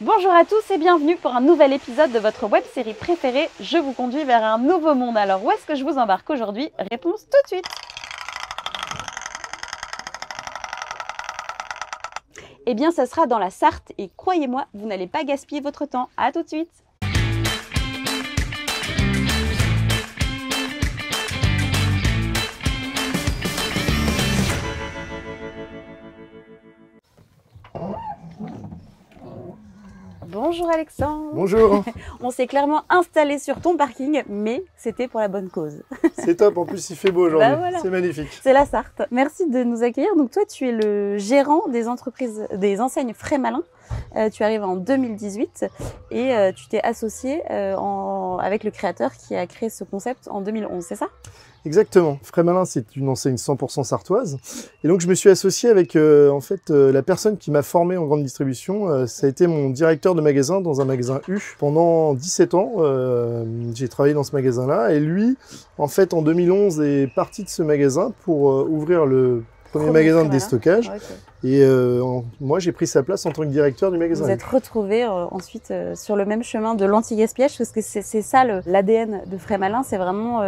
Bonjour à tous et bienvenue pour un nouvel épisode de votre web-série préférée. Je vous conduis vers un nouveau monde. Alors où est-ce que je vous embarque aujourd'hui? Réponse tout de suite. Eh bien, ça sera dans la Sarthe et croyez-moi, vous n'allez pas gaspiller votre temps. À tout de suite. Bonjour Alexandre. Bonjour. On s'est clairement installé sur ton parking, mais c'était pour la bonne cause. C'est top, en plus il fait beau aujourd'hui, Voilà. c'est magnifique. C'est la Sarthe. Merci de nous accueillir. Donc toi, tu es le gérant des enseignes Frais Malin. Tu arrives en 2018 et tu t'es associé avec le créateur qui a créé ce concept en 2011, c'est ça? Exactement. Frais Malin, c'est une enseigne 100% sartoise. Et donc je me suis associé avec la personne qui m'a formé en grande distribution. Ça a été mon directeur de magasin dans un magasin U. Pendant 17 ans, j'ai travaillé dans ce magasin-là. Et lui, en fait, en 2011, est parti de ce magasin pour ouvrir le premier magasin de déstockage. Okay. Et moi, j'ai pris sa place en tant que directeur du magasin. Vous êtes retrouvés ensuite sur le même chemin de l'anti-gaspillage, parce que c'est ça l'ADN de Frais Malin, c'est vraiment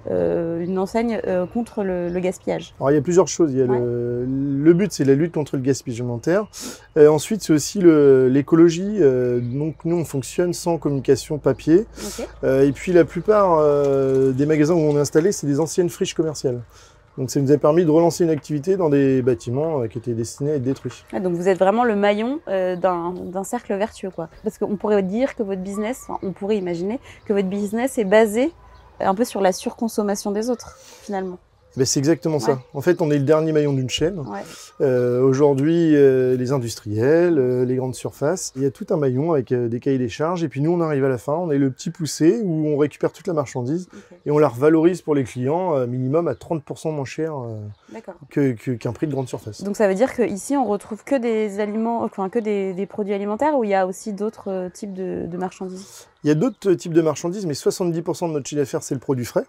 une enseigne contre le gaspillage. Alors, il y a plusieurs choses. Il y a le but, c'est la lutte contre le gaspillage alimentaire. Ensuite, c'est aussi l'écologie. Donc, nous, on fonctionne sans communication papier. Okay. Et puis, la plupart des magasins où on est installé, c'est des anciennes friches commerciales. Donc ça nous a permis de relancer une activité dans des bâtiments qui étaient destinés à être détruits. Ah, donc vous êtes vraiment le maillon d'un cercle vertueux, quoi. Parce qu'on pourrait dire que votre business, enfin, on pourrait imaginer que votre business est basé un peu sur la surconsommation des autres, finalement. Ben c'est exactement ça. En fait, on est le dernier maillon d'une chaîne. Aujourd'hui, les industriels, les grandes surfaces, il y a tout un maillon avec des cahiers des charges. Et puis nous, on arrive à la fin, on est le petit poussé où on récupère toute la marchandise et on la revalorise pour les clients minimum à 30% moins cher qu'un prix de grande surface. Donc ça veut dire qu'ici, on retrouve que des aliments, enfin que des produits alimentaires, ou il y a aussi d'autres types de marchandises? Il y a d'autres types de marchandises, mais 70% de notre chiffre d'affaires, c'est le produit frais.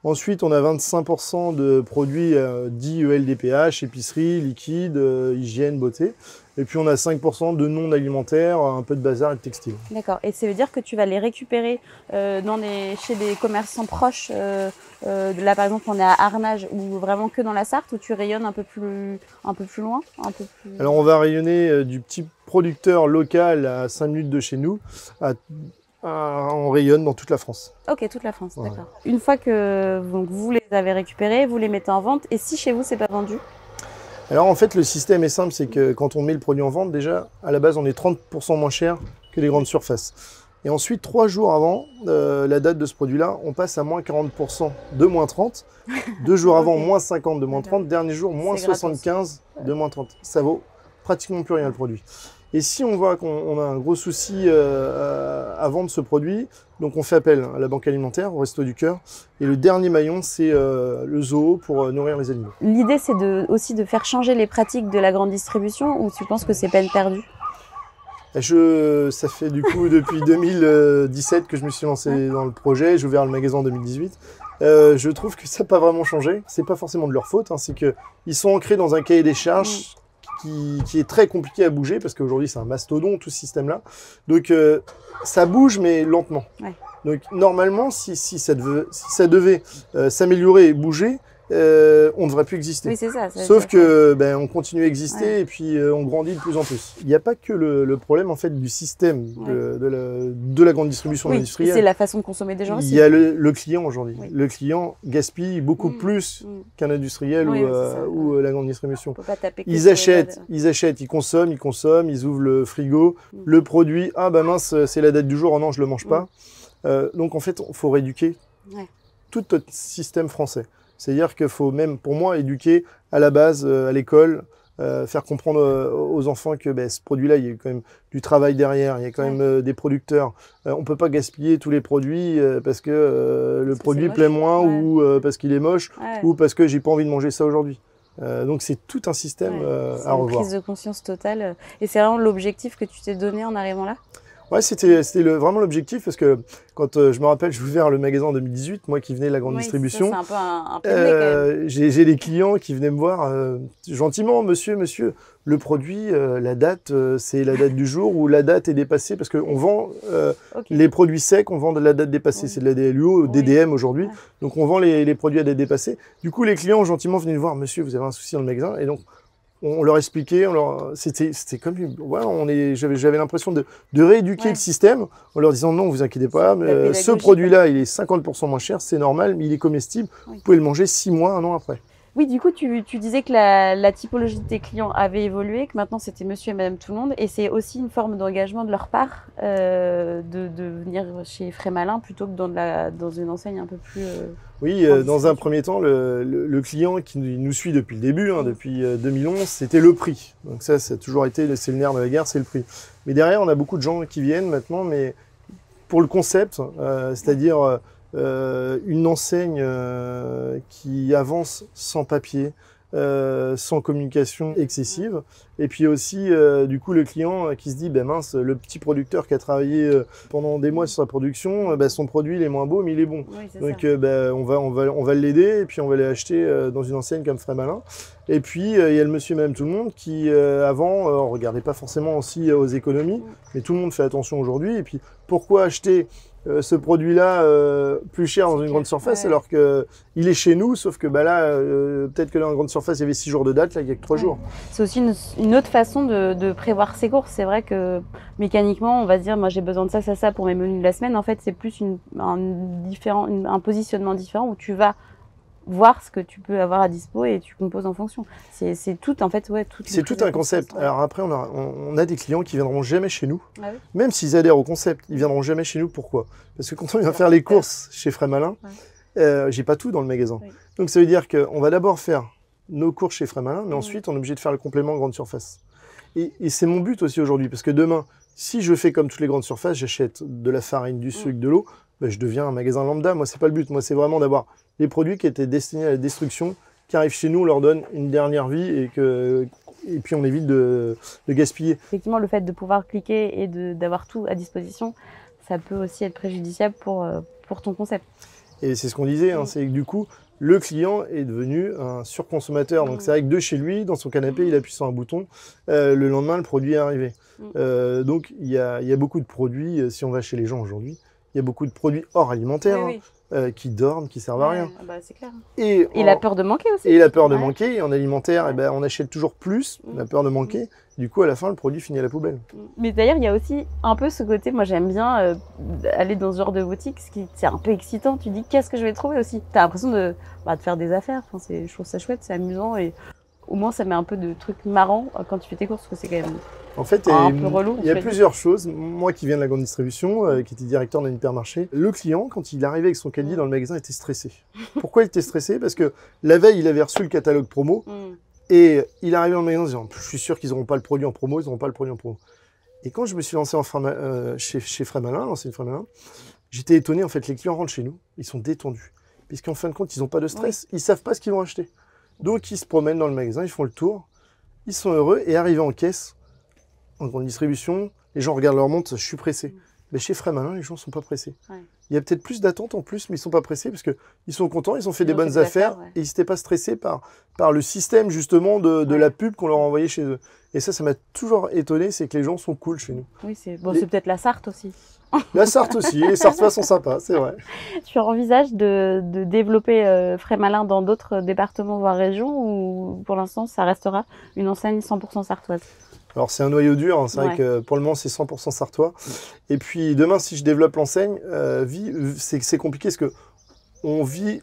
Ensuite, on a 25% de produits dits ELDPH, épicerie, liquide, hygiène, beauté. Et puis, on a 5% de non alimentaires, un peu de bazar et de textile. D'accord. Et ça veut dire que tu vas les récupérer chez des commerçants proches. Là, par exemple, on est à Arnage, ou vraiment que dans la Sarthe, où tu rayonnes un peu plus loin, Alors, on va rayonner du petit producteur local à 5 minutes de chez nous, on rayonne dans toute la France. Ok, toute la France, d'accord. Une fois que vous les avez récupérés, vous les mettez en vente, et si chez vous, c'est pas vendu? Alors en fait, le système est simple, c'est que quand on met le produit en vente, déjà, à la base, on est 30% moins cher que les grandes surfaces. Et ensuite, 3 jours avant la date de ce produit-là, on passe à moins 40% de moins 30. 2 jours avant, moins 50 de moins 30. Dernier jour, moins 75 de moins 30. Ça vaut pratiquement plus rien le produit. Et si on voit qu'on a un gros souci à vendre ce produit, donc on fait appel à la banque alimentaire, au Resto du Cœur. Et le dernier maillon, c'est le zoo pour nourrir les animaux. L'idée, c'est aussi de faire changer les pratiques de la grande distribution, ou tu penses que c'est peine perdue? Ça fait du coup depuis 2017 que je me suis lancé dans le projet. J'ai ouvert le magasin en 2018. Je trouve que ça n'a pas vraiment changé. C'est pas forcément de leur faute, hein. C'est qu'ils sont ancrés dans un cahier des charges qui est très compliqué à bouger, parce qu'aujourd'hui c'est un mastodonte tout ce système-là. Donc ça bouge, mais lentement. Donc normalement, si ça devait s'améliorer et bouger, on ne devrait plus exister. Oui, c'est ça. Sauf que on continue à exister et puis on grandit de plus en plus. Il n'y a pas que le problème en fait du système de la grande distribution industrielle. C'est la façon de consommer des gens aussi. Il y a le client aujourd'hui. Le client gaspille beaucoup plus qu'un industriel ou la grande distribution. Ils achètent, ils consomment, ils ouvrent le frigo, le produit, ah bah mince, c'est la date du jour, oh non, je le mange pas. Donc en fait, il faut rééduquer tout notre système français. C'est-à-dire qu'il faut même, pour moi, éduquer à la base, à l'école, faire comprendre aux enfants que ce produit-là, il y a quand même du travail derrière, il y a quand même des producteurs. On ne peut pas gaspiller tous les produits parce que le produit plaît moins ou parce qu'il est moche ou parce que j'ai pas envie de manger ça aujourd'hui. Donc c'est tout un système à revoir. C'est une prise de conscience totale. Et c'est vraiment l'objectif que tu t'es donné en arrivant là? Ouais, c'était vraiment l'objectif, parce que quand je me rappelle, j'ai ouvert le magasin en 2018, moi qui venais de la grande distribution. C'est un peu un pilier quand même. J'ai des clients qui venaient me voir gentiment, monsieur, le produit, la date, c'est la date du jour où la date est dépassée, parce qu'on vend les produits secs, on vend de la date dépassée, c'est de la DLUO, DDM aujourd'hui, donc on vend les produits à date dépassée. Du coup, les clients ont gentiment venu nous voir, monsieur, vous avez un souci dans le magasin, et donc on leur expliquait, c'était comme j'avais l'impression de rééduquer le système en leur disant non, vous inquiétez pas, ce produit-là, il est 50% moins cher, c'est normal, mais il est comestible, vous pouvez le manger 6 mois, 1 an après. Oui, du coup, tu disais que la typologie de tes clients avait évolué, que maintenant c'était monsieur et madame tout le monde, et c'est aussi une forme d'engagement de leur part de venir chez Frais-Malin plutôt que dans une enseigne un peu plus... Oui, dans un premier temps, le client qui nous suit depuis le début, depuis 2011, c'était le prix. Donc ça a toujours été, c'est le nerf de la guerre, c'est le prix. Mais derrière, on a beaucoup de gens qui viennent maintenant, mais pour le concept, c'est-à-dire... une enseigne qui avance sans papier, sans communication excessive, et puis aussi du coup le client qui se dit ben mince, le petit producteur qui a travaillé pendant des mois sur sa production, son produit il est moins beau mais il est bon, donc on va l'aider et puis on va aller acheter dans une enseigne comme Frais-Malin. Et puis il y a le monsieur et madame tout le monde qui avant on regardait pas forcément aussi aux économies, mais tout le monde fait attention aujourd'hui. Et puis pourquoi acheter ce produit-là plus cher dans une grande surface alors que il est chez nous, sauf que là peut-être que dans une grande surface il y avait 6 jours de date, là il y a que 3 jours. C'est aussi une autre façon de prévoir ses courses. C'est vrai que mécaniquement on va se dire moi j'ai besoin de ça pour mes menus de la semaine. En fait c'est plus un positionnement différent où tu vas voir ce que tu peux avoir à dispo et tu composes en fonction. C'est tout en fait, c'est tout un concept. Alors après, on a des clients qui viendront jamais chez nous, même s'ils adhèrent au concept, ils viendront jamais chez nous. Pourquoi? Parce que quand on vient faire les courses chez Frais-Malin, j'ai pas tout dans le magasin. Donc ça veut dire qu'on va d'abord faire nos courses chez Frais-Malin, mais ensuite on est obligé de faire le complément grande surface. Et c'est mon but aussi aujourd'hui, parce que demain, si je fais comme toutes les grandes surfaces, j'achète de la farine, du sucre, de l'eau, je deviens un magasin lambda. Moi, c'est pas le but. Moi, c'est vraiment d'avoir les produits qui étaient destinés à la destruction, qui arrivent chez nous, on leur donne une dernière vie et puis on évite de gaspiller. Effectivement, le fait de pouvoir cliquer et d'avoir tout à disposition, ça peut aussi être préjudiciable pour ton concept. Et c'est ce qu'on disait, c'est que du coup, le client est devenu un surconsommateur. Donc c'est vrai que de chez lui, dans son canapé, il appuie sur un bouton, le lendemain, le produit est arrivé. Donc il y a beaucoup de produits, si on va chez les gens aujourd'hui, il y a beaucoup de produits hors alimentaires qui dorment, qui servent à rien. C'est clair. Et la peur de manquer aussi. Et la peur de manquer. Et en alimentaire, on achète toujours plus, la peur de manquer. Du coup, à la fin, le produit finit à la poubelle. Mais d'ailleurs, il y a aussi un peu ce côté, moi j'aime bien aller dans ce genre de boutique, c'est un peu excitant. Tu dis, qu'est-ce que je vais trouver aussi? Tu as l'impression de faire des affaires. Enfin, je trouve ça chouette, c'est amusant. Et au moins, ça met un peu de trucs marrants quand tu fais tes courses, parce que c'est quand même... En fait, il y a plusieurs choses. Moi qui viens de la grande distribution, qui était directeur d'un hypermarché, le client, quand il arrivait avec son caddie dans le magasin, était stressé. Pourquoi il était stressé? Parce que la veille, il avait reçu le catalogue promo et il arrivait dans le magasin en disant « Je suis sûr qu'ils n'auront pas le produit en promo, ils n'auront pas le produit en promo. » Et quand je me suis lancé chez Frais-Malin, l'enseigne Frais-Malin, j'étais étonné. En fait, les clients rentrent chez nous, ils sont détendus. Puisqu'en fin de compte, ils n'ont pas de stress, ils ne savent pas ce qu'ils vont acheter. Donc, ils se promènent dans le magasin, ils font le tour, ils sont heureux et arrivés en caisse, en grande distribution, les gens regardent leur montre, je suis pressé. Mais chez Frais-Malin, les gens ne sont pas pressés. Il y a peut-être plus d'attente en plus, mais ils ne sont pas pressés parce qu'ils sont contents, ils ont fait des bonnes affaires et ils n'étaient pas stressés par le système justement de la pub qu'on leur envoyait chez eux. Et ça m'a toujours étonné, c'est que les gens sont cool chez nous. Oui, c'est peut-être la Sarthe aussi. La Sarthe aussi, les Sartois sont sympas, c'est vrai. Tu envisages de développer Frais-Malin dans d'autres départements voire régions ou pour l'instant ça restera une enseigne 100% sartoise? Alors c'est un noyau dur, c'est vrai que pour le moment c'est 100% sartois. Et puis demain si je développe l'enseigne, c'est compliqué parce qu'on vit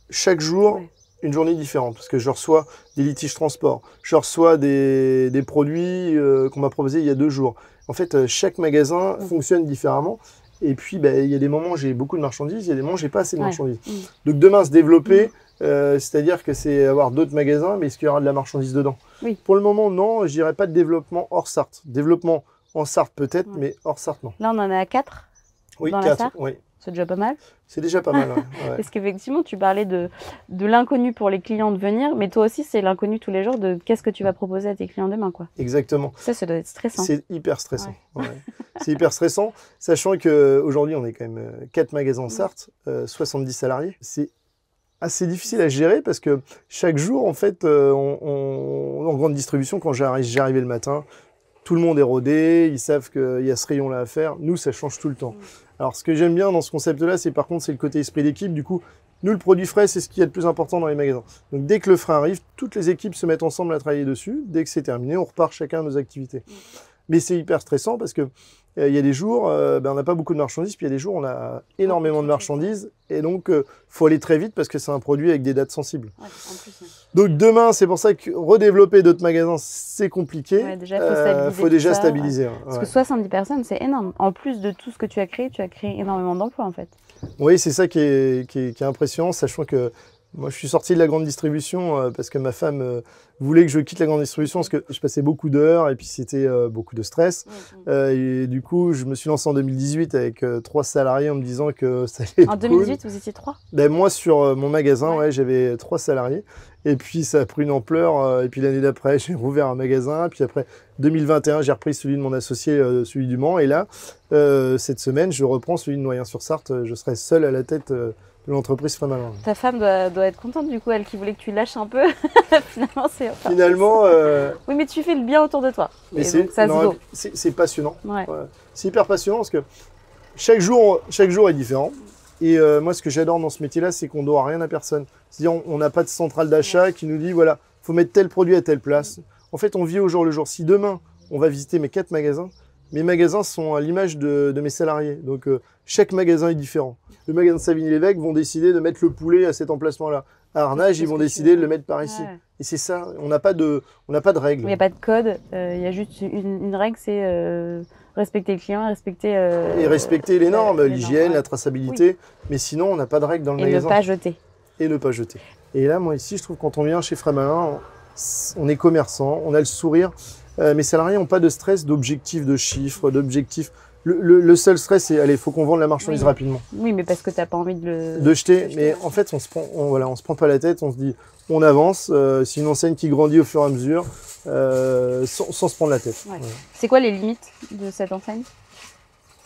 chaque jour une journée différente. Parce que je reçois des litiges transport, je reçois des produits qu'on m'a proposés il y a 2 jours. En fait chaque magasin fonctionne différemment. Et puis il y a des moments où j'ai beaucoup de marchandises, il y a des moments où j'ai pas assez de marchandises. Donc demain se développer, c'est-à-dire que c'est avoir d'autres magasins, mais est-ce qu'il y aura de la marchandise dedans? Pour le moment, non, je dirais pas de développement hors Sarthe. Développement en Sarthe peut-être, mais hors Sarthe, non. Là, on en a 4 dans la Sarthe. C'est déjà pas mal. C'est déjà pas mal, Parce qu'effectivement, tu parlais de l'inconnu pour les clients de venir, mais toi aussi, c'est l'inconnu tous les jours de qu'est-ce que tu vas proposer à tes clients demain, quoi. Exactement. Ça doit être stressant. C'est hyper stressant. C'est hyper stressant, sachant qu'aujourd'hui, on est quand même 4 magasins en Sarthe, 70 salariés. C'est assez difficile à gérer parce que chaque jour, en fait, en grande distribution, quand j'arrivais le matin, tout le monde est rodé, ils savent qu'il y a ce rayon-là à faire. Nous, ça change tout le temps. Alors, ce que j'aime bien dans ce concept-là, c'est par contre, c'est le côté esprit d'équipe. Du coup, nous, le produit frais, c'est ce qui est le plus important dans les magasins. Donc, dès que le frais arrive, toutes les équipes se mettent ensemble à travailler dessus. Dès que c'est terminé, on repart chacun à nos activités. Mais c'est hyper stressant parce que il y a des jours, on n'a pas beaucoup de marchandises, puis il y a des jours, on a énormément de marchandises. Et donc, faut aller très vite parce que c'est un produit avec des dates sensibles. Ouais, en plus, ouais. Donc, demain, c'est pour ça que redévelopper d'autres magasins, c'est compliqué. Ouais, déjà, faut déjà stabiliser. Ouais. Parce que 70 personnes, c'est énorme. En plus de tout ce que tu as créé énormément d'emplois, en fait. Oui, c'est ça qui est impressionnant, sachant que moi, je suis sorti de la grande distribution parce que ma femme voulait que je quitte la grande distribution parce que je passais beaucoup d'heures et puis c'était beaucoup de stress. Et du coup, je me suis lancé en 2018 avec 3 salariés en me disant que ça allait être En 2018, vous étiez 3 ? Ben, moi, sur mon magasin, ouais, j'avais 3 salariés. Et puis, ça a pris une ampleur. Et puis, l'année d'après, j'ai rouvert un magasin. Puis après, 2021, j'ai repris celui de mon associé, celui du Mans. Et là, cette semaine, je reprends celui de Noyens-sur-Sarthe. Je serai seul à la tête de l'entreprise Frais Malin. Ta femme doit être contente, du coup, elle qui voulait que tu lâches un peu. Finalement, oui, mais tu fais le bien autour de toi. Mais c'est passionnant. Ouais. Ouais. C'est hyper passionnant parce que chaque jour est différent. Et moi, ce que j'adore dans ce métier-là, c'est qu'on ne doit rien à personne. C'est-à-dire, on n'a pas de centrale d'achat qui nous dit, voilà, il faut mettre tel produit à telle place. En fait, on vit au jour le jour. Si demain, on va visiter mes 4 magasins, mes magasins sont à l'image de mes salariés. Donc, chaque magasin est différent. Le magasin de Savigny-l'Évêque vont décider de mettre le poulet à cet emplacement-là. À Arnage, ils vont décider de le mettre par ici. Ouais. Et c'est ça, on n'a pas de règles. Il n'y a pas de code, il y a juste une règle, c'est respecter le client, respecter les normes, l'hygiène, la traçabilité. Oui. Mais sinon, on n'a pas de règles dans le magasin. Et ne pas jeter. Et ne pas jeter. Et là, moi ici, je trouve quand on vient chez Frais Malin, on est commerçant, on a le sourire. Mes salariés n'ont pas de stress, d'objectifs, de chiffres, d'objectifs. Le seul stress, c'est allez, il faut qu'on vende la marchandise rapidement. Oui, mais parce que tu n'as pas envie de jeter. Mais en fait, on se prend pas la tête, on se dit, on avance. C'est une enseigne qui grandit au fur et à mesure, sans se prendre la tête. Ouais. Ouais. C'est quoi les limites de cette enseigne?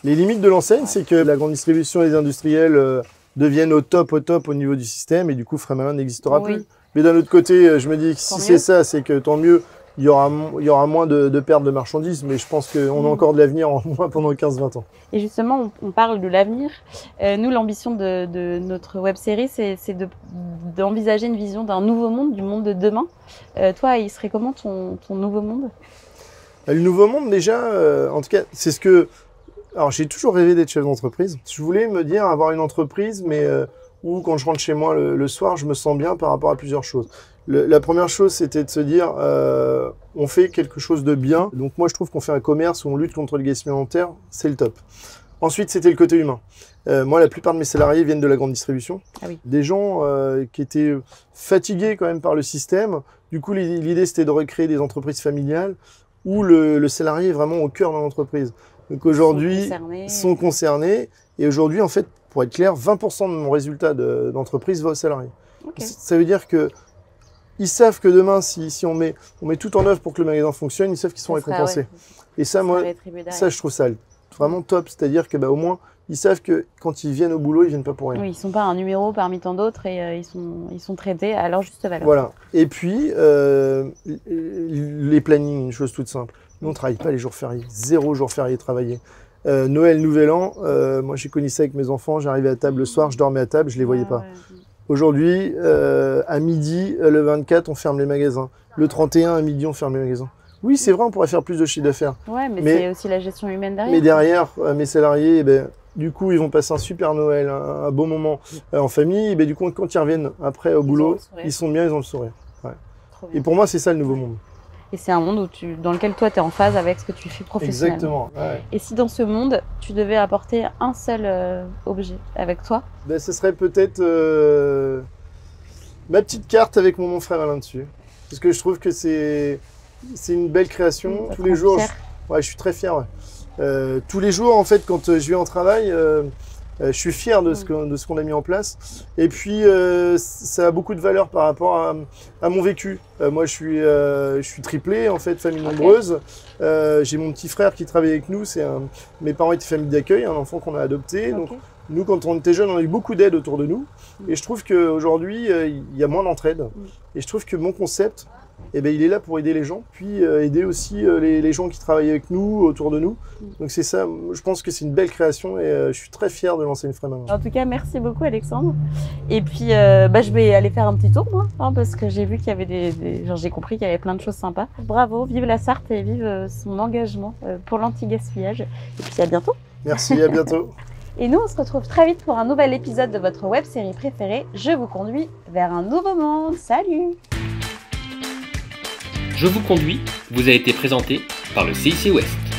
Les limites de l'enseigne, c'est que la grande distribution et les industriels deviennent au top au niveau du système, et du coup, Frais Malin n'existera plus. Mais d'un autre côté, je me dis que si c'est ça, c'est que tant mieux. Il y aura moins de pertes de marchandises, mais je pense qu'on a encore de l'avenir en moins pendant 15-20 ans. Et justement, on parle de l'avenir. Nous, l'ambition de notre web-série, c'est d'envisager une vision d'un nouveau monde, du monde de demain. Toi, il serait comment ton nouveau monde? Le nouveau monde, déjà, en tout cas, c'est ce que... Alors, j'ai toujours rêvé d'être chef d'entreprise. Je voulais me dire avoir une entreprise, mais où quand je rentre chez moi le soir, je me sens bien par rapport à plusieurs choses. La première chose, c'était de se dire, on fait quelque chose de bien. Donc moi, je trouve qu'on fait un commerce où on lutte contre le gaspillage alimentaire, c'est le top. Ensuite, c'était le côté humain. Moi, la plupart de mes salariés viennent de la grande distribution. Ah oui. Des gens qui étaient fatigués quand même par le système. Du coup, l'idée, c'était de recréer des entreprises familiales où le salarié est vraiment au cœur de l'entreprise. Donc aujourd'hui, sont concernés. Et aujourd'hui, en fait, pour être clair, 20% de mon résultat d'entreprise va aux salariés. Okay. Ça veut dire que ils savent que demain, si on met tout en œuvre pour que le magasin fonctionne, ils savent qu'ils sont récompensés. Ouais. Et ça, moi, ça, je trouve ça vraiment top. C'est-à-dire que, au moins, ils savent que quand ils viennent au boulot, ils viennent pas pour rien. Oui, ils sont pas un numéro parmi tant d'autres et ils sont traités à leur juste valeur. Voilà. Et puis, les plannings, une chose toute simple. Nous, on ne travaille pas les jours fériés. 0 jour férié travaillé. Noël, Nouvel An, moi, j'ai connu ça avec mes enfants. J'arrivais à table le soir, je dormais à table, je les voyais pas. Ouais. Aujourd'hui, à midi, le 24, on ferme les magasins. Le 31, à midi, on ferme les magasins. Oui, c'est vrai, on pourrait faire plus de chiffre d'affaires. Ouais, mais c'est aussi la gestion humaine derrière. Mais derrière, mes salariés, du coup, ils vont passer un super Noël, un beau moment en famille. Et du coup, quand ils reviennent après au boulot, ils sont bien, ils ont le sourire. Ouais. Et pour moi, c'est ça le nouveau monde. Et c'est un monde dans lequel toi, tu es en phase avec ce que tu fais professionnellement. Exactement. Ouais. Et si dans ce monde, tu devais apporter un seul objet avec toi? Ce serait peut-être ma petite carte avec mon Frais Malin dessus. Parce que je trouve que c'est une belle création. Tous les jours, je suis très fier. Ouais. Tous les jours, en fait, quand je vais en travail, Je suis fier de ce qu'on a mis en place. Et puis, ça a beaucoup de valeur par rapport à mon vécu. Moi, je suis triplé, en fait, famille nombreuse. J'ai mon petit frère qui travaille avec nous. Mes parents étaient famille d'accueil, un enfant qu'on a adopté. Donc, nous, quand on était jeunes, on a eu beaucoup d'aide autour de nous. Et je trouve qu'aujourd'hui, il y a moins d'entraide. Et je trouve que mon concept, il est là pour aider les gens, puis aider aussi les gens qui travaillent avec nous, autour de nous. Donc c'est ça, je pense que c'est une belle création et je suis très fier de lancer une Frais Malin. En tout cas, merci beaucoup Alexandre. Et puis, je vais aller faire un petit tour, moi, parce que j'ai vu qu'il y avait j'ai compris qu'il y avait plein de choses sympas. Bravo, vive la Sarthe et vive son engagement pour l'anti-gaspillage. Et puis à bientôt. Merci, à bientôt. Et nous, on se retrouve très vite pour un nouvel épisode de votre web-série préférée. Je vous conduis vers un nouveau monde. Salut! Je vous conduis vous a été présenté par le CIC Ouest.